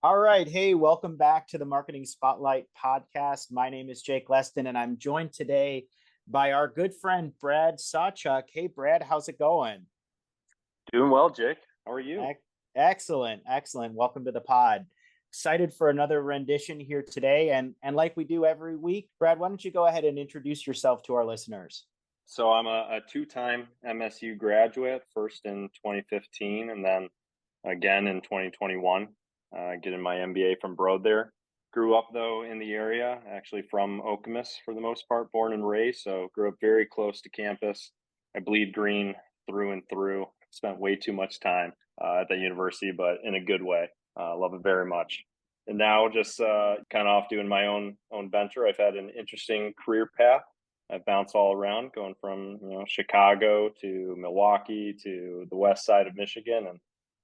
All right. Hey, welcome back to the Marketing Spotlight podcast. My name is Jake Leston, and I'm joined today by our good friend, Brad Sauchak. Hey, Brad, how's it going? Doing well, Jake. How are you? Excellent. Excellent. Welcome to the pod. Excited for another rendition here today. And like we do every week, Brad, why don't you go ahead and introduce yourself to our listeners? So I'm a two-time MSU graduate, first in 2015 and then again in 2021, getting my MBA from Broad there. Grew up though in the area, actually from Okemos for the most part, born and raised. So grew up very close to campus. I bleed green through and through. Spent way too much time at that university, but in a good way. Love it very much. And now just kind of off doing my own venture. I've had an interesting career path. I bounce all around, going from Chicago to Milwaukee to the west side of Michigan, and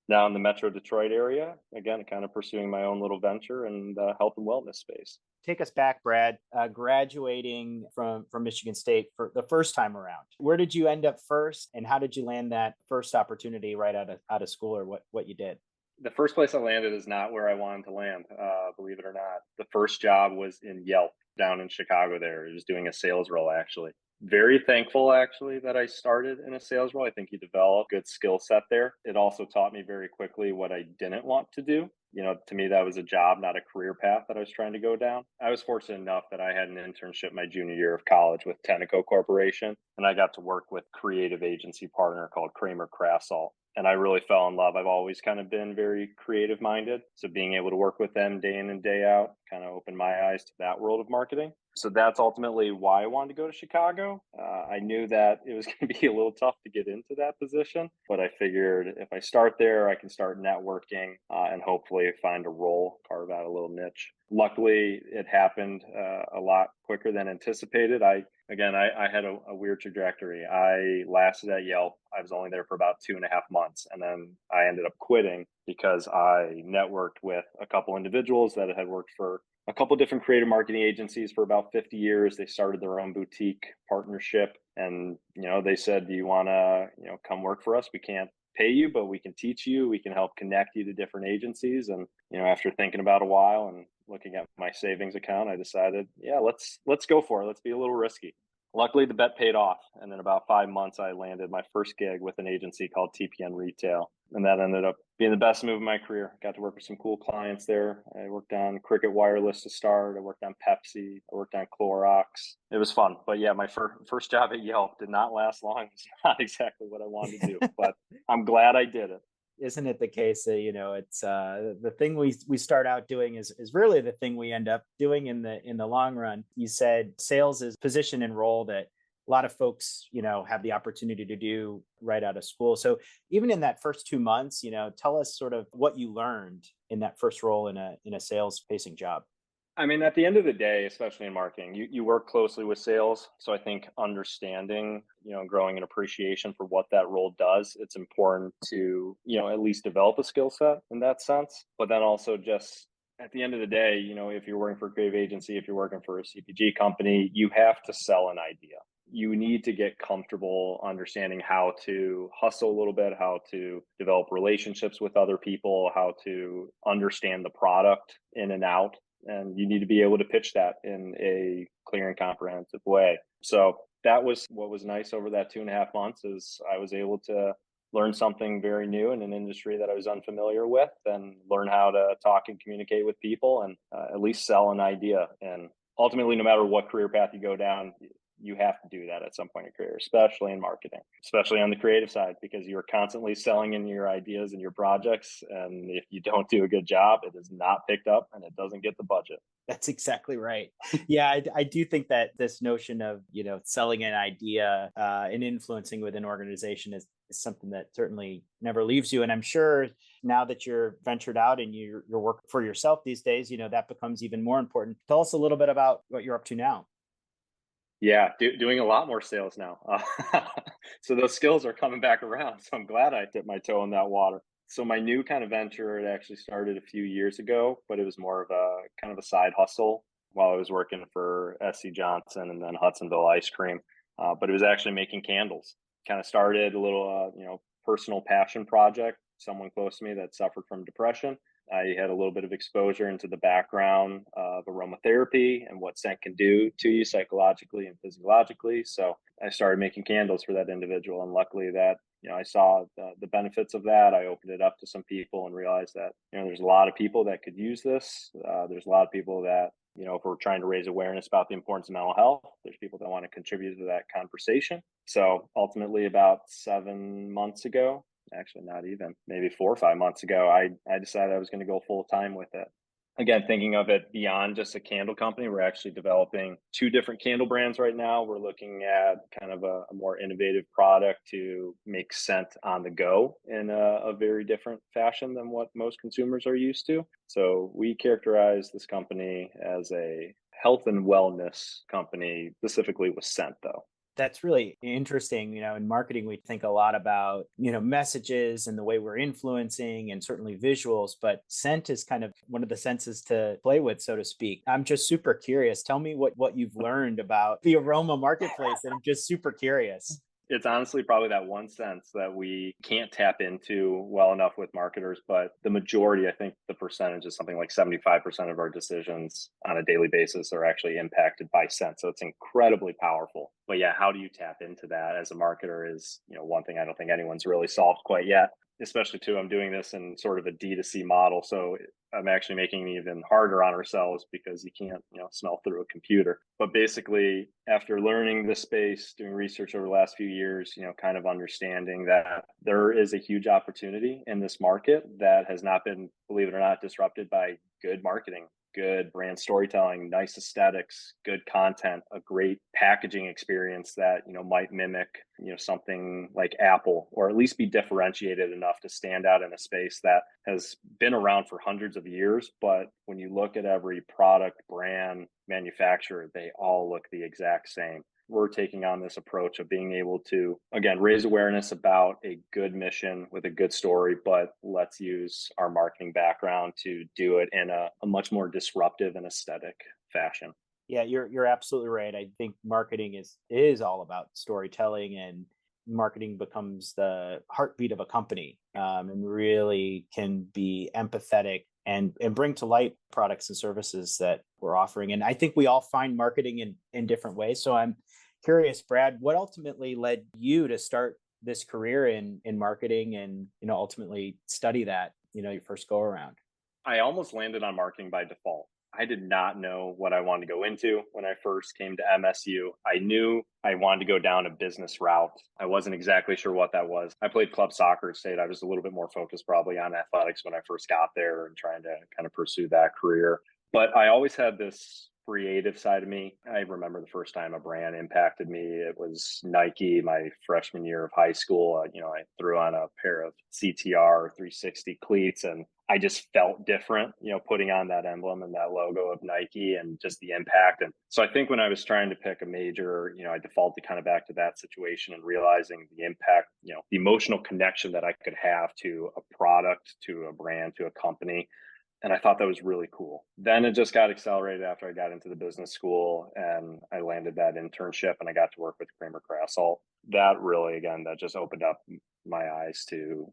now in the Metro Detroit area. Again, kind of pursuing my own little venture in the health and wellness space. Take us back, Brad. Graduating from Michigan State for the first time around. Where did you end up first, and how did you land that first opportunity right out of school, or what you did? The first place I landed is not where I wanted to land, believe it or not. The first job was in Yelp down in Chicago there. It was doing a sales role, actually. Very thankful, actually, that I started in a sales role. I think you develop a good skill set there. It also taught me very quickly what I didn't want to do. To me, that was a job, not a career path that I was trying to go down. I was fortunate enough that I had an internship my junior year of college with Tenneco Corporation, and I got to work with a creative agency partner called Kramer Krassall. And I really fell in love. I've always kind of been very creative minded. So being able to work with them day in and day out kind of opened my eyes to that world of marketing. So that's ultimately why I wanted to go to Chicago. I knew that it was going to be a little tough to get into that position, but I figured if I start there, I can start networking and hopefully find a role, carve out a little niche. Luckily, it happened a lot quicker than anticipated. I had a weird trajectory. I lasted at Yelp. I was only there for about 2.5 months, and then I ended up quitting because I networked with a couple individuals that had worked for a couple different creative marketing agencies for about 50 years. They started their own boutique partnership, and they said, "Do you want to come work for us? We can't pay you, but we can teach you. We can help connect you to different agencies." And after thinking about a while and looking at my savings account, I decided, yeah, let's go for it. Let's be a little risky. Luckily, the bet paid off. And in about 5 months, I landed my first gig with an agency called TPN Retail. And that ended up being the best move of my career. Got to work with some cool clients there. I worked on Cricket Wireless to start. I worked on Pepsi. I worked on Clorox. It was fun. But yeah, my first job at Yelp did not last long. It's not exactly what I wanted to do, but I'm glad I did it. Isn't it the case that it's the thing we start out doing is really the thing we end up doing in the long run. You said sales is position and role that a lot of folks have the opportunity to do right out of school. So even in that first 2 months, tell us sort of what you learned in that first role in a sales facing job. I mean, at the end of the day, especially in marketing, you work closely with sales. So I think understanding, growing an appreciation for what that role does, it's important to, at least develop a skill set in that sense. But then also just at the end of the day, if you're working for a creative agency, if you're working for a CPG company, you have to sell an idea. You need to get comfortable understanding how to hustle a little bit, how to develop relationships with other people, how to understand the product in and out. And you need to be able to pitch that in a clear and comprehensive way. So that was what was nice over that 2.5 months is I was able to learn something very new in an industry that I was unfamiliar with and learn how to talk and communicate with people and at least sell an idea. And ultimately, no matter what career path you go down, you have to do that at some point in your career, especially in marketing, especially on the creative side, because you're constantly selling in your ideas and your projects. And if you don't do a good job, it is not picked up and it doesn't get the budget. That's exactly right. Yeah, I do think that this notion of selling an idea and influencing with an organization is something that certainly never leaves you. And I'm sure now that you're ventured out and you're working for yourself these days, that becomes even more important. Tell us a little bit about what you're up to now. Yeah, doing a lot more sales now. So those skills are coming back around. So I'm glad I dipped my toe in that water. So my new kind of venture, it actually started a few years ago, but it was more of a kind of a side hustle while I was working for SC Johnson and then Hudsonville Ice Cream. But it was actually making candles. Kind of started a little, personal passion project. Someone close to me that suffered from depression. I had a little bit of exposure into the background of aromatherapy and what scent can do to you psychologically and physiologically. So I started making candles for that individual. And luckily that, I saw the benefits of that. I opened it up to some people and realized that, there's a lot of people that could use this. There's a lot of people that, if we're trying to raise awareness about the importance of mental health, there's people that want to contribute to that conversation. So ultimately, about 7 months ago, actually not even, maybe 4 or 5 months ago, I decided I was going to go full time with it. Again, thinking of it beyond just a candle company, we're actually developing 2 different candle brands right now. We're looking at kind of a more innovative product to make scent on the go in a very different fashion than what most consumers are used to. So we characterize this company as a health and wellness company, specifically with scent, though. That's really interesting. In marketing, we think a lot about, messages and the way we're influencing and certainly visuals, but scent is kind of one of the senses to play with, so to speak. I'm just super curious. Tell me what you've learned about the aroma marketplace. And I'm just super curious. It's honestly probably that one sense that we can't tap into well enough with marketers, but the majority, I think the percentage is something like 75% of our decisions on a daily basis are actually impacted by scent. So it's incredibly powerful. But yeah, how do you tap into that as a marketer is, one thing I don't think anyone's really solved quite yet. Especially too, I'm doing this in sort of a D2C model. So I'm actually making it even harder on ourselves because you can't, smell through a computer. But basically, after learning this space, doing research over the last few years, kind of understanding that there is a huge opportunity in this market that has not been, believe it or not, disrupted by good marketing, good brand storytelling, nice aesthetics, good content, a great packaging experience that, might mimic, something like Apple, or at least be differentiated enough to stand out in a space that has been around for hundreds of years. But when you look at every product, brand, manufacturer, they all look the exact same. We're taking on this approach of being able to, again, raise awareness about a good mission with a good story, but let's use our marketing background to do it in a much more disruptive and aesthetic fashion. Yeah, you're absolutely right. I think marketing is all about storytelling, and marketing becomes the heartbeat of a company, and really can be empathetic and bring to light products and services that we're offering. And I think we all find marketing in different ways. So I'm curious, Brad, what ultimately led you to start this career in marketing and ultimately study that your first go around? I almost landed on marketing by default. I did not know what I wanted to go into when I first came to MSU. I knew I wanted to go down a business route. I wasn't exactly sure what that was. I played club soccer at State. I was a little bit more focused probably on athletics when I first got there and trying to kind of pursue that career. But I always had this creative side of me. I remember the first time a brand impacted me. It was Nike, my freshman year of high school. I threw on a pair of CTR 360 cleats and I just felt different, putting on that emblem and that logo of Nike and just the impact. And so I think when I was trying to pick a major, I defaulted kind of back to that situation and realizing the impact, the emotional connection that I could have to a product, to a brand, to a company. And I thought that was really cool. Then it just got accelerated after I got into the business school and I landed that internship and I got to work with Kramer Krasselt. That really, again, that just opened up my eyes to,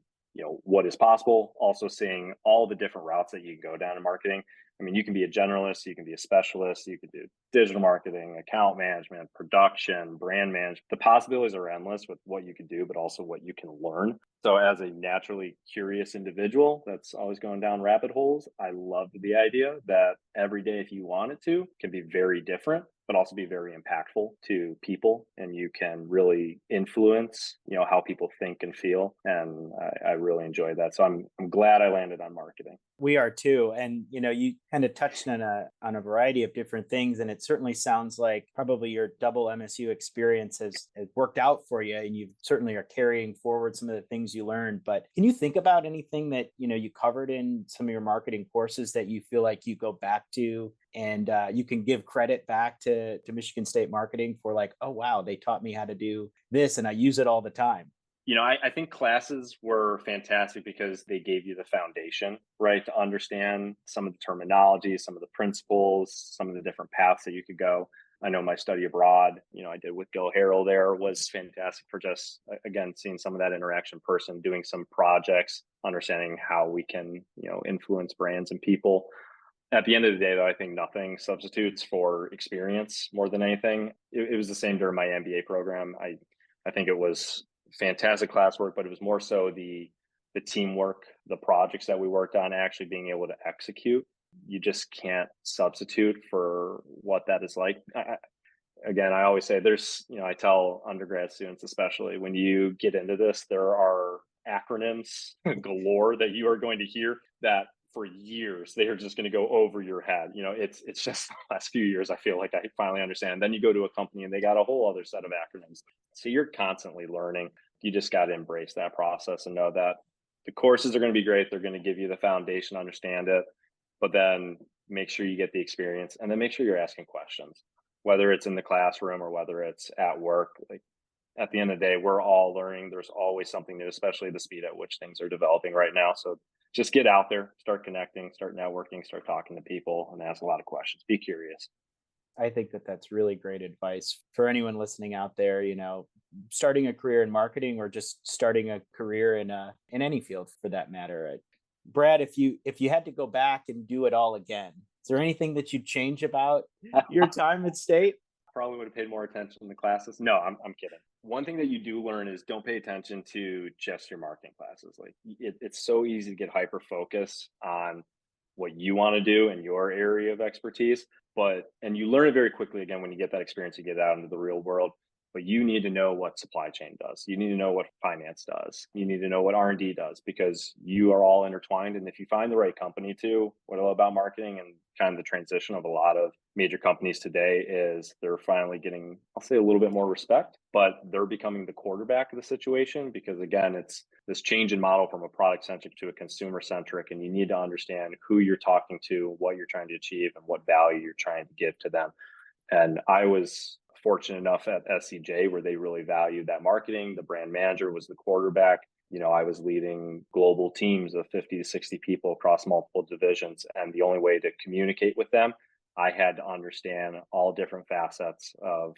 what is possible. Also seeing all the different routes that you can go down in marketing. I mean, you can be a generalist, you can be a specialist, you could do digital marketing, account management, production, brand management. The possibilities are endless with what you can do, but also what you can learn. So as a naturally curious individual that's always going down rabbit holes, I loved the idea that every day, if you wanted to, can be very different, but also be very impactful to people. And you can really influence, how people think and feel. And I really enjoyed that. So I'm glad I landed on marketing. We are too. And, you kind of touched on a variety of different things. And it certainly sounds like probably your double MSU experience has worked out for you. And you certainly are carrying forward some of the things you learned. But can you think about anything that, you covered in some of your marketing courses that you feel like you go back to and you can give credit back to Michigan State marketing for like, oh, wow, they taught me how to do this and I use it all the time? I think classes were fantastic because they gave you the foundation, right, to understand some of the terminology, some of the principles, some of the different paths that you could go. I know my study abroad, I did with Go Harrell there was fantastic for just, again, seeing some of that interaction in person, doing some projects, understanding how we can, influence brands and people. At the end of the day, though, I think nothing substitutes for experience more than anything. It was the same during my MBA program. I think it was fantastic classwork, but it was more so the teamwork, the projects that we worked on, actually being able to execute. You just can't substitute for what that is like. Again, I always say I tell undergrad students, especially when you get into this, there are acronyms galore that you are going to hear that for years they are just going to go over your head. It's just the last few years I feel like I finally understand. And then you go to a company and they got a whole other set of acronyms. So you're constantly learning. You just got to embrace that process and know that the courses are going to be great. They're going to give you the foundation, understand it, but then make sure you get the experience, and then make sure you're asking questions, whether it's in the classroom or whether it's at work. Like, at the end of the day, we're all learning. There's always something new, especially the speed at which things are developing right now. So just get out there, start connecting, start networking, start talking to people, and ask a lot of questions. Be curious. I think that that's really great advice for anyone listening out there, starting a career in marketing or just starting a career in any field for that matter. Brad, if you had to go back and do it all again, is there anything that you'd change about your time at State? Probably would have paid more attention in the classes. No, I'm kidding. One thing that you do learn is don't pay attention to just your marketing classes. Like it's so easy to get hyper focused on what you want to do in your area of expertise. And you learn it very quickly again when you get that experience, you get out into the real world. But you need to know what supply chain does. You need to know what finance does. You need to know what R&D does, because you are all intertwined. And if you find the right company too, what I love about marketing and kind of the transition of a lot of major companies today is they're finally getting, I'll say, a little bit more respect, but they're becoming the quarterback of the situation, because again, it's this change in model from a product centric to a consumer centric. And you need to understand who you're talking to, what you're trying to achieve, and what value you're trying to give to them. And I was fortunate enough at SCJ where they really valued that marketing. The brand manager was the quarterback. I was leading global teams of 50 to 60 people across multiple divisions. And the only way to communicate with them, I had to understand all different facets of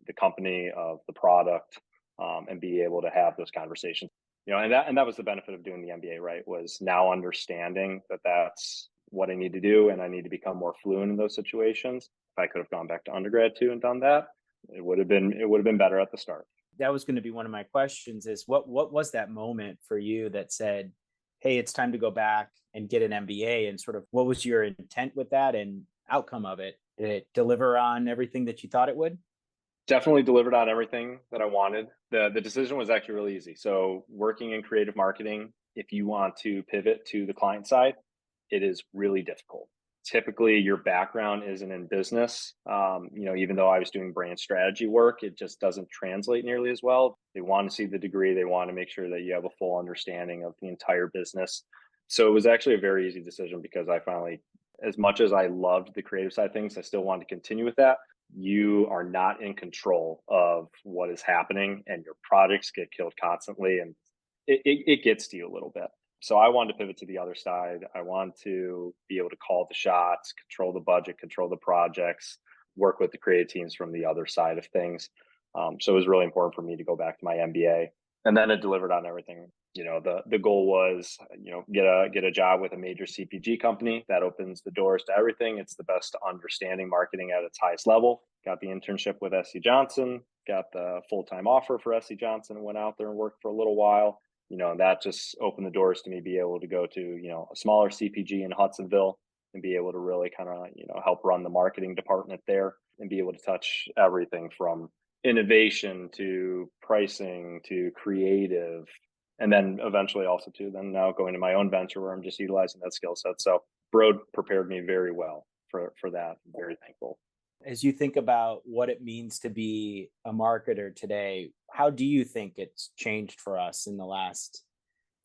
the company, of the product, and be able to have those conversations. And that was the benefit of doing the MBA, right? Was now understanding that that's what I need to do, and I need to become more fluent in those situations. If I could have gone back to undergrad too and done that, it would have been better at the start. That was going to be one of my questions, is what was that moment for you that said, hey, it's time to go back and get an MBA, and sort of what was your intent with that and outcome of it? Did it deliver on everything that you thought it would? Definitely delivered on everything that I wanted. The decision was actually really easy. So working in creative marketing, if you want to pivot to the client side, it is really difficult. Typically your background isn't in business. Even though I was doing brand strategy work, it just doesn't translate nearly as well. They want to see the degree. They want to make sure that you have a full understanding of the entire business. So it was actually a very easy decision, because I finally, as much as I loved the creative side of things, I still wanted to continue with that. You are not in control of what is happening, and your projects get killed constantly, and it gets to you a little bit. So I wanted to pivot to the other side. I want to be able to call the shots, control the budget, control the projects, work with the creative teams from the other side of things. So it was really important for me to go back to my MBA, and then it delivered on everything. The goal was, get a job with a major CPG company. That opens the doors to everything. It's the best understanding marketing at its highest level. Got the internship with SC Johnson, got the full-time offer for SC Johnson, went out there and worked for a little while. That just opened the doors to me be able to go to, a smaller CPG in Hudsonville and be able to really kind of, help run the marketing department there and be able to touch everything from innovation to pricing to creative. And then eventually also to then now going to my own venture where I'm just utilizing that skill set. So Broad prepared me very well for that. I'm very thankful. As you think about what it means to be a marketer today, how do you think it's changed for us in the last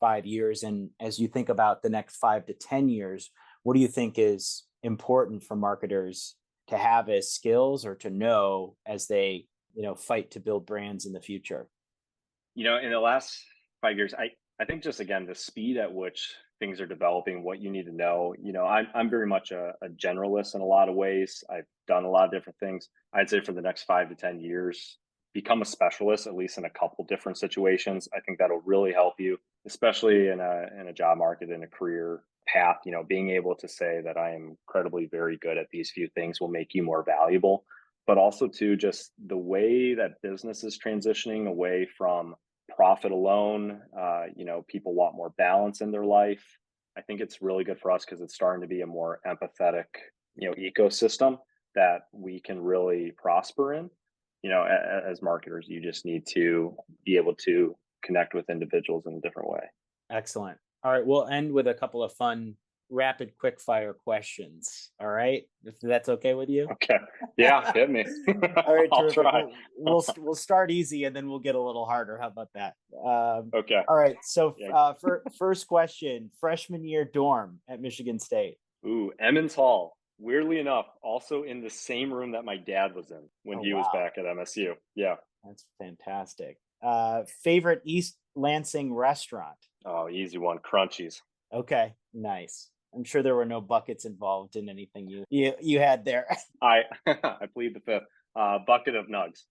5 years? And as you think about the next 5 to 10 years, what do you think is important for marketers to have as skills or to know as they, fight to build brands in the future? In the last 5 years, I think just again, the speed at which things are developing, what you need to know. I'm very much a generalist in a lot of ways. I've done a lot of different things. I'd say for the next 5 to 10 years, become a specialist, at least in a couple different situations. I think that'll really help you, especially in a job market, in a career path. Being able to say that I am incredibly very good at these few things will make you more valuable. But also too, just the way that business is transitioning away from profit alone. People want more balance in their life. I think it's really good for us because it's starting to be a more empathetic, ecosystem that we can really prosper in. As marketers, you just need to be able to connect with individuals in a different way. Excellent. All right, we'll end with a couple of fun, rapid, quick fire questions. All right, if that's okay with you. Okay. Yeah, hit me. All right, I'll terrific. try. We'll start easy and then we'll get a little harder. How about that? Okay. All right. So, Yeah. first question: freshman year dorm at Michigan State. Ooh, Emmons Hall. Weirdly enough, also in the same room that my dad was in when Oh, he was wow, back at MSU. Yeah. that's fantastic. Favorite East Lansing restaurant? Oh, easy one. Crunchies. Okay, nice. I'm sure there were no buckets involved in anything you had there. I I plead the fifth. Bucket of nugs.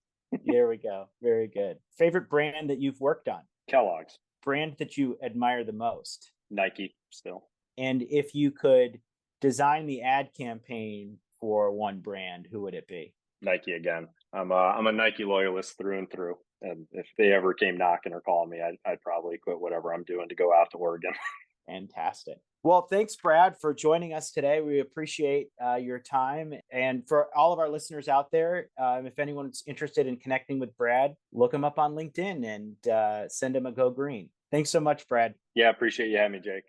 There we go. Very good. Favorite brand that you've worked on? Kellogg's. Brand that you admire the most? Nike still. And if you could design the ad campaign for one brand, who would it be? Nike again. I'm a Nike loyalist through and through. And if they ever came knocking or calling me, I'd probably quit whatever I'm doing to go out to Oregon. Fantastic. Well, thanks, Brad, for joining us today. We appreciate your time. And for all of our listeners out there, if anyone's interested in connecting with Brad, look him up on LinkedIn and send him a go green. Thanks so much, Brad. Yeah, appreciate you having me, Jake.